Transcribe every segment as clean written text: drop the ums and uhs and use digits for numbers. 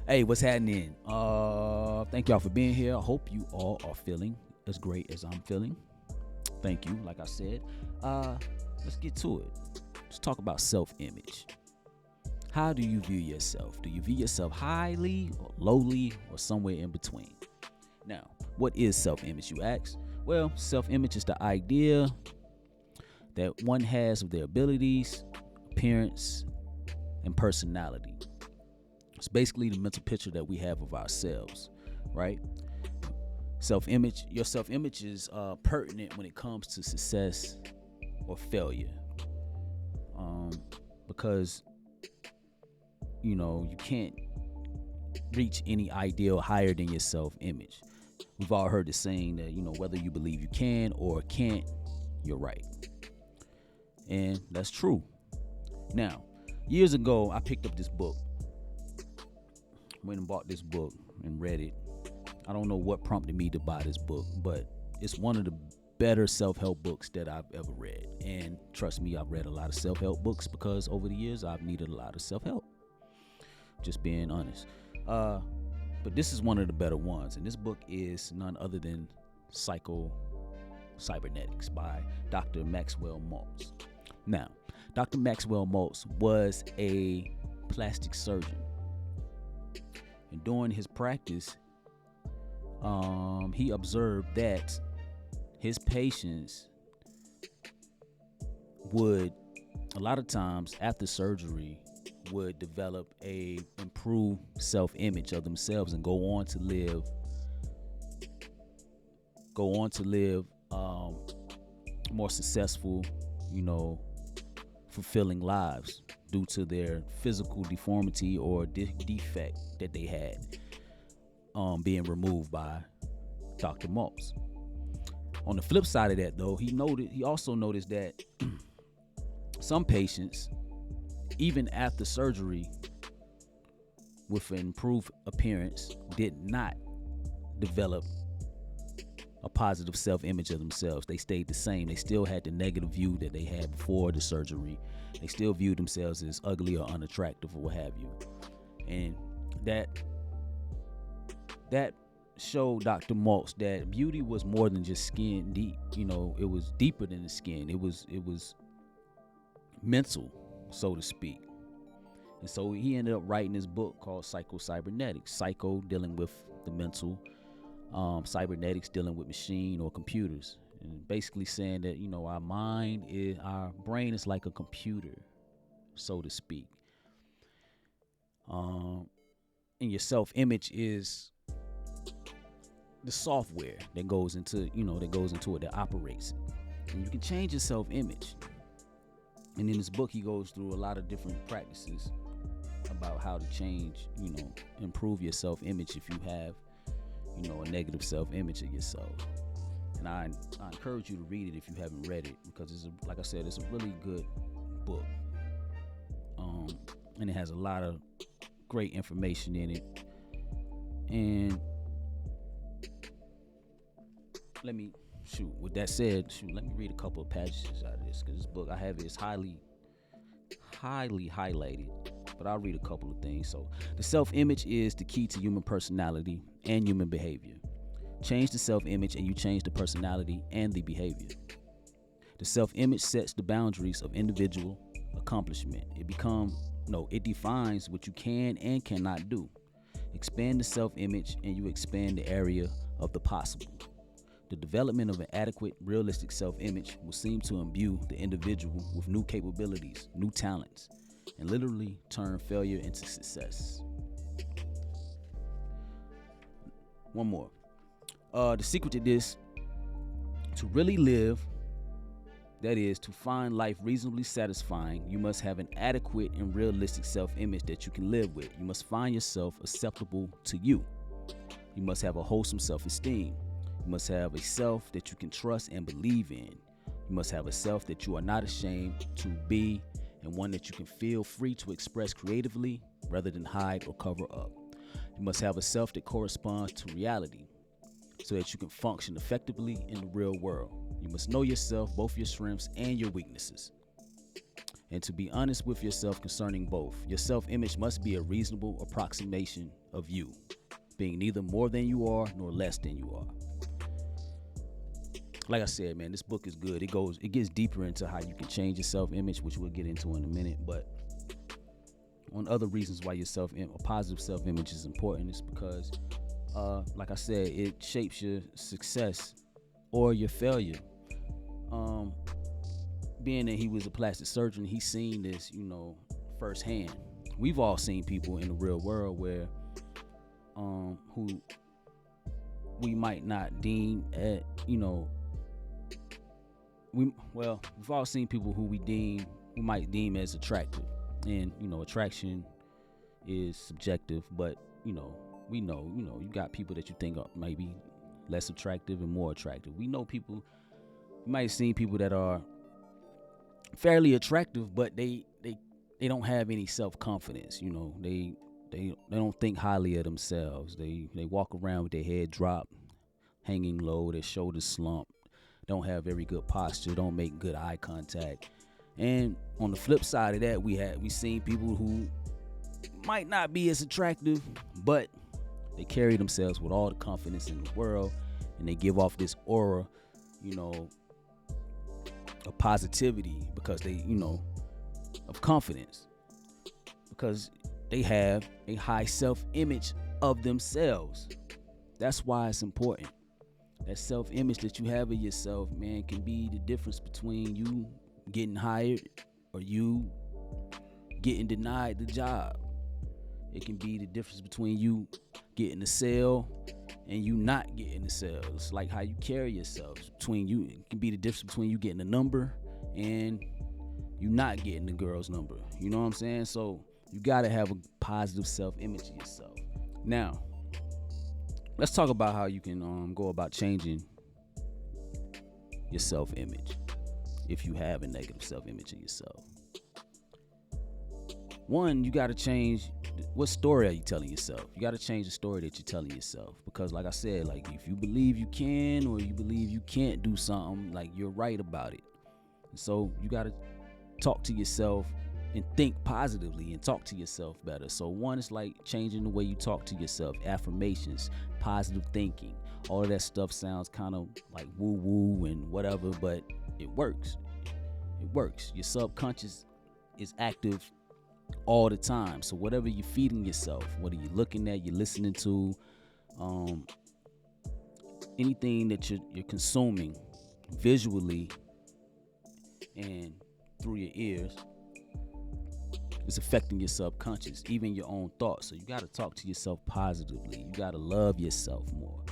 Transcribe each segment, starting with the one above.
Hey, what's happening? Thank y'all for being here. I hope you all are feeling as great as I'm feeling. Thank you. Like I said, uh, let's get to it. Let's talk about self-image. How do you view yourself? Do you view yourself highly or lowly or somewhere in between? Now, what is self-image, you ask? Well, self-image is the idea that one has of their abilities, appearance, and personality. It's basically the mental picture that we have of ourselves, right? Self-image, your self-image is pertinent when it comes to success or failure, because you can't reach any ideal higher than your self-image. We've all heard the saying that whether you believe you can or can't, you're right, and that's true. Now, years ago, I picked up this book, went and bought this book and read it. I don't know what prompted me to buy this book, but it's one of the better self-help books that I've ever read. And trust me, I've read a lot of self-help books because over the years I've needed a lot of self-help. Just being honest. But this is one of the better ones, and this book is none other than Psycho-Cybernetics by Dr. Maxwell Maltz. Now, Dr. Maxwell Maltz was a plastic surgeon, and during his practice, he observed that his patients would, a lot of times after surgery, would develop a improved self-image of themselves and go on to live more successful, fulfilling lives due to their physical deformity or defect that they had being removed by Dr. Maltz. On the flip side of that, though, he also noticed that some patients, even after surgery with an improved appearance, did not develop a positive self-image of themselves. They stayed the same. They still had the negative view that they had before the surgery. They still viewed themselves as ugly or unattractive or what have you. And that showed Dr. Maltz that beauty was more than just skin deep. It was deeper than the skin. It was mental, so to speak. And so he ended up writing this book called Psycho-Cybernetics. Psycho dealing with the mental, cybernetics dealing with machine or computers, and basically saying that our brain is like a computer, so to speak. And your self-image is the software that goes into it, that operates it. And you can change your self-image. And in this book, he goes through a lot of different practices about how to change, improve your self-image if you have, a negative self-image of yourself. And I encourage you to read it if you haven't read it, because like I said, it's a really good book. And it has a lot of great information in it. And with that said, let me read a couple of passages out of this, because this book, I have it, is highly highlighted, but I'll read a couple of things. So, the self-image is the key to human personality and human behavior. Change the self-image and you change the personality and the behavior. The self-image sets the boundaries of individual accomplishment. It defines what you can and cannot do. Expand the self-image and you expand the area of the possible. The development of an adequate, realistic self-image will seem to imbue the individual with new capabilities, new talents, and literally turn failure into success. One more. The secret to this, to really live, that is, to find life reasonably satisfying, you must have an adequate and realistic self-image that you can live with. You must find yourself acceptable to you. You must have a wholesome self-esteem. You must have a self that you can trust and believe in. You must have a self that you are not ashamed to be, and one that you can feel free to express creatively rather than hide or cover up. You must have a self that corresponds to reality so that you can function effectively in the real world. You must know yourself, both your strengths and your weaknesses. and to be honest with yourself concerning both. Your self-image must be a reasonable approximation of you, being neither more than you are nor less than you are. Like I said, man, this book is good. It gets deeper into how you can change your self-image, which we'll get into in a minute. But one other reasons why a positive self-image is important is because, like I said, it shapes your success or your failure. Being that he was a plastic surgeon, he's seen this, firsthand. We've all seen people in the real world where, who we might not deem at, we've all seen people who we might deem as attractive, and attraction is subjective, but we know, you got people that you think are maybe less attractive and more attractive. We know people, you might have seen people that are fairly attractive, but they don't have any self-confidence. They don't think highly of themselves. They walk around with their head dropped, hanging low, their shoulders slumped, don't have very good posture, don't make good eye contact. And on the flip side of that, we seen people who might not be as attractive, but they carry themselves with all the confidence in the world, and they give off this aura, of positivity, because they, of confidence, because they have a high self-image of themselves. That's why it's important. That self-image that you have of yourself, man, can be the difference between you getting hired or you getting denied the job. It can be the difference between you getting the sale and you not getting the sale. It's like how you carry yourself. It can be the difference between you getting a number and you not getting the girl's number. You know what I'm saying? So you gotta have a positive self-image of yourself. Now, let's talk about how you can go about changing your self-image if you have a negative self-image of yourself. One, you got to change what story are you telling yourself. You got to change the story that you're telling yourself, because like I said, like if you believe you can or you believe you can't do something, like you're right about it. And so you got to talk to yourself and think positively and talk to yourself better. So one is like changing the way you talk to yourself, affirmations, positive thinking. All of that stuff sounds kind of like woo-woo and whatever, but it works. It works. Your subconscious is active all the time. So whatever you're feeding yourself, what are you looking at, you're listening to, anything that you're consuming visually and through your ears, it's affecting your subconscious, even your own thoughts. So you got to talk to yourself positively. You got to love yourself more.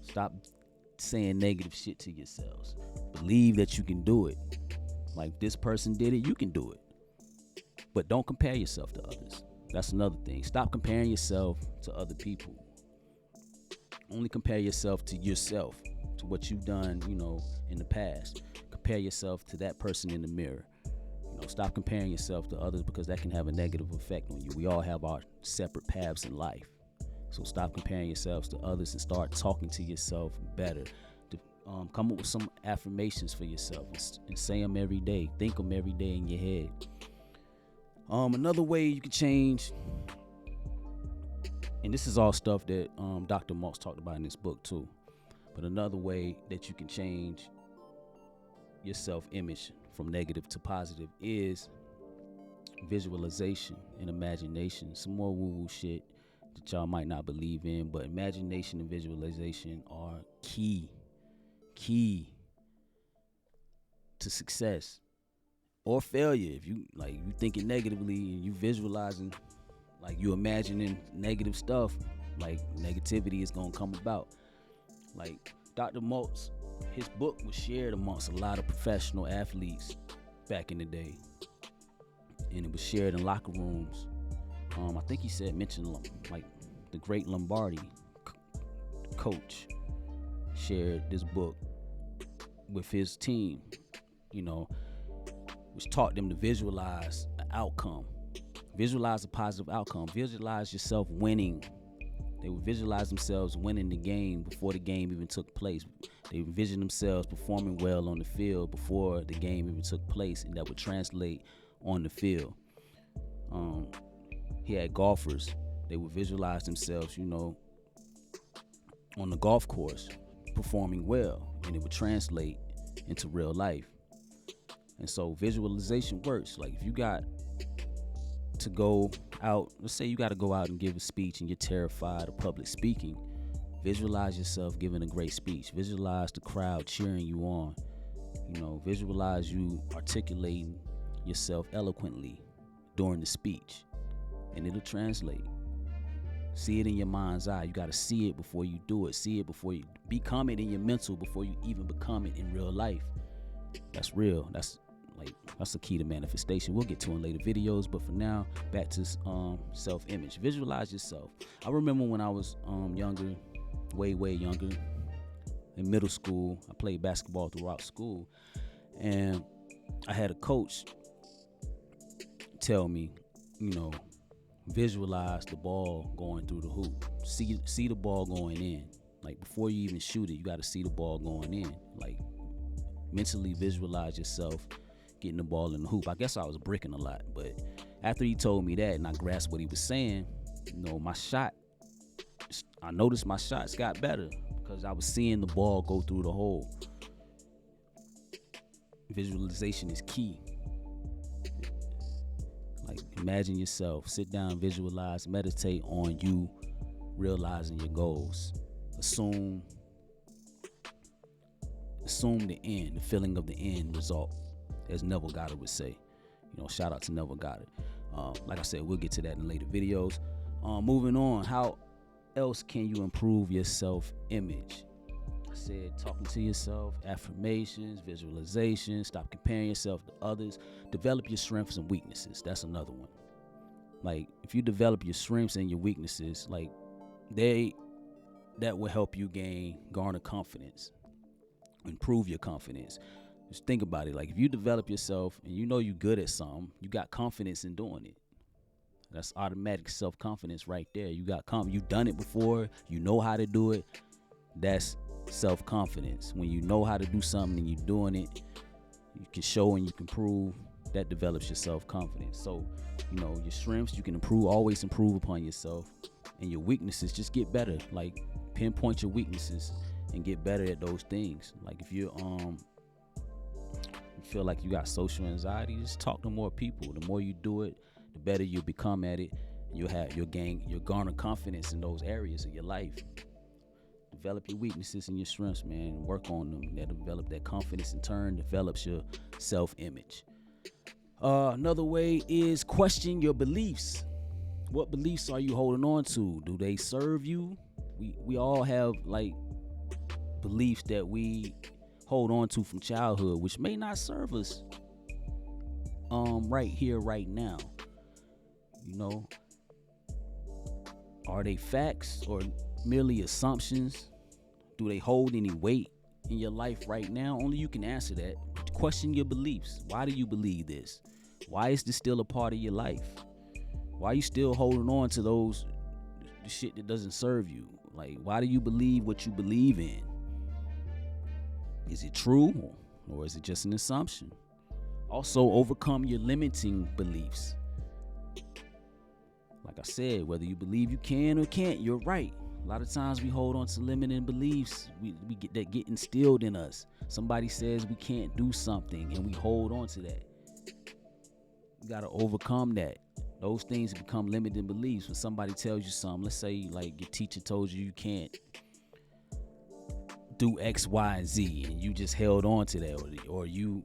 Stop saying negative shit to yourselves. Believe that you can do it. Like this person did it, you can do it. But don't compare yourself to others. That's another thing. Stop comparing yourself to other people. Only compare yourself to yourself, to what you've done, in the past. Compare yourself to that person in the mirror. Stop comparing yourself to others, because that can have a negative effect on you. We all have our separate paths in life. So stop comparing yourselves to others and start talking to yourself better. Come up with some affirmations for yourself and say them every day. Think them every day in your head. Another way you can change, and this is all stuff that Dr. Maltz talked about in this book too, but another way that you can change your self-image from negative to positive is visualization and imagination. Some more woo-woo shit that y'all might not believe in, but imagination and visualization are key to success or failure. If you thinking negatively and you visualizing, like you imagining negative stuff, like negativity is gonna come about. Like Dr. Maltz, his book was shared amongst a lot of professional athletes back in the day, and it was shared in locker rooms. I think he mentioned like the great Lombardi coach shared this book with his team, which taught them to visualize an outcome, visualize a positive outcome, visualize yourself winning They would visualize themselves winning the game before the game even took place. They envision themselves performing well on the field before the game even took place, and that would translate on the field. He had golfers. They would visualize themselves, on the golf course performing well, and it would translate into real life. And so visualization works. Like if you got to go out, let's say you got to go out and give a speech and you're terrified of public speaking, visualize yourself giving a great speech. Visualize the crowd cheering you on. Visualize you articulating yourself eloquently during the speech, and it'll translate. See it in your mind's eye. You got to see it before you do it. See it before you become it in your mental, before you even become it in real life. That's real. That's the key to manifestation. We'll get to in later videos, but for now, back to self-image. Visualize yourself. I remember when I was younger, way younger, in middle school. I played basketball throughout school, and I had a coach tell me, visualize the ball going through the hoop. See the ball going in. Like before you even shoot it, you got to see the ball going in. Like mentally visualize yourself getting the ball in the hoop. I guess I was bricking a lot, but after he told me that and I grasped what he was saying, I noticed my shots got better because I was seeing the ball go through the hole. Visualization is key. Like imagine yourself, sit down, visualize, meditate on you realizing your goals. Assume the end, the feeling of the end result, as Neville Goddard would say. Shout out to Neville Goddard. Like I said, we'll get to that in later videos. Moving on, how else can you improve your self-image? I said talking to yourself, affirmations, visualization, stop comparing yourself to others, develop your strengths and weaknesses. That's another one. Like if you develop your strengths and your weaknesses, like that will help you garner confidence, improve your confidence. Just think about it. Like if you develop yourself and you're good at something, you got confidence in doing it. That's automatic self-confidence right there. You got you've done it before. You know how to do it. That's self-confidence. When you know how to do something and you're doing it, you can show and you can prove. That develops your self-confidence. So, your strengths, you can always improve upon yourself, and your weaknesses, just get better. Like pinpoint your weaknesses and get better at those things. Like if you feel like you got social anxiety, just talk to more people. The more you do it, the better you become at it. You'll garner confidence in those areas of your life. Develop your weaknesses and your strengths, man. Work on them. That develop that confidence, in turn develops your self-image. Another way is question your beliefs. What beliefs are you holding on to? Do they serve you? We all have like beliefs that we hold on to from childhood, which may not serve us right here, right now. Are they facts or merely assumptions? Do they hold any weight in your life right now? Only you can answer that. Question your beliefs. Why do you believe this? Why is this still a part of your life? Why are you still holding on to the shit that doesn't serve you? Like, why do you believe what you believe in? Is it true or is it just an assumption? Also, overcome your limiting beliefs. Like I said, whether you believe you can or can't, you're right. A lot of times we hold on to limiting beliefs. We get instilled in us. Somebody says we can't do something and we hold on to that. You got to overcome that. Those things become limiting beliefs. When somebody tells you something, let's say like your teacher told you can't do X, Y, and Z, and you just held on to that, or you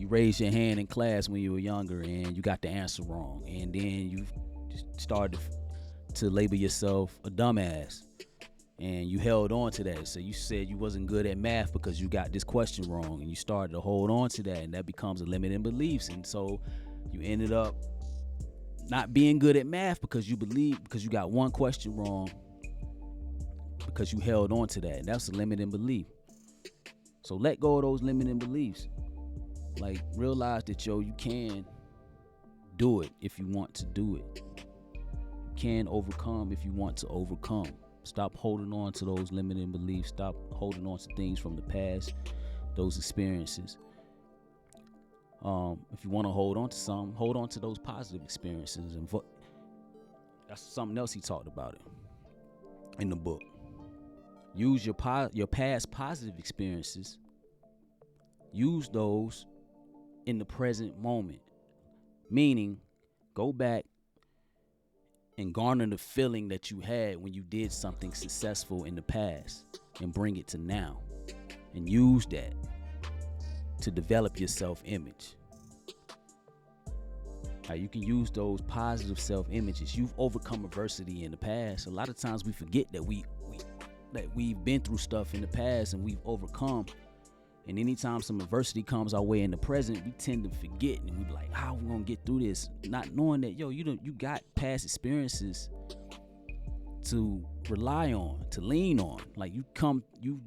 raised your hand in class when you were younger and you got the answer wrong, and then you started to label yourself a dumbass, and you held on to that. So you said you wasn't good at math because you got this question wrong, and you started to hold on to that, and that becomes a limiting beliefs. And so you ended up not being good at math because you got one question wrong, because you held on to that, and that's a limiting belief. So let go of those limiting beliefs. Like, realize that you can do it if you want to do it. You can overcome if you want to overcome. Stop holding on to those limiting beliefs. Stop holding on to things from the past, those experiences. If you want to hold on to something, hold on to those positive experiences. And that's something else he talked about it in the book. Use your past positive experiences. Use those in the present moment. Meaning, go back and garner the feeling that you had when you did something successful in the past and bring it to now. And use that to develop your self-image. Now, you can use those positive self-images. You've overcome adversity in the past. A lot of times we forget that we've been through stuff in the past and we've overcome. And anytime some adversity comes our way in the present, we tend to forget and we be like, how are we gonna get through this? Not knowing that, you got past experiences to rely on, to lean on. Like you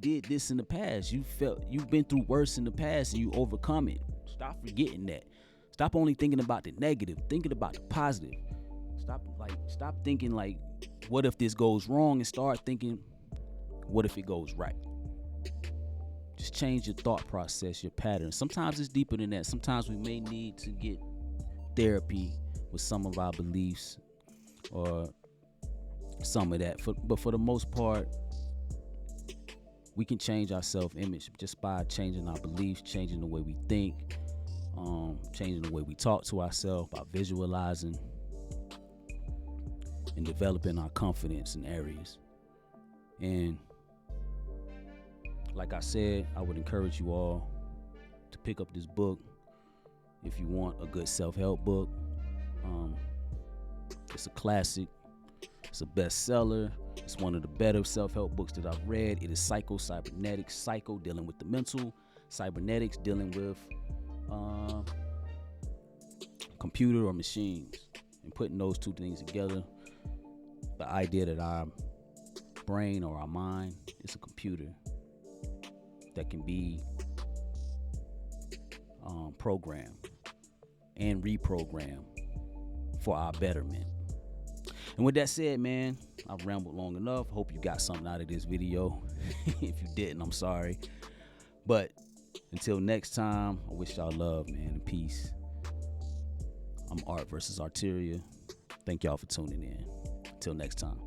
did this in the past. You've been through worse in the past and you overcome it. Stop forgetting that. Stop only thinking about the negative, thinking about the positive. Stop thinking like, what if this goes wrong, and start thinking, what if it goes right? Just change your thought process, your pattern. Sometimes it's deeper than that. Sometimes we may need to get therapy with some of our beliefs or some of that. But for the most part, we can change our self-image just by changing our beliefs, changing the way we think, changing the way we talk to ourselves, by visualizing and developing our confidence in areas. And like I said, I would encourage you all to pick up this book if you want a good self-help book. It's a classic. It's a bestseller. It's one of the better self-help books that I've read. It is Psycho-Cybernetics. Psycho, dealing with the mental. Cybernetics, dealing with computer or machines. And putting those two things together. The idea that our brain or our mind is a computer that can be programmed and reprogrammed for our betterment. And with that said, man, I've rambled long enough. Hope you got something out of this video. If you didn't, I'm sorry. But until next time, I wish y'all love, man, and peace. I'm Art versus Arteria. Thank y'all for tuning in. Until next time.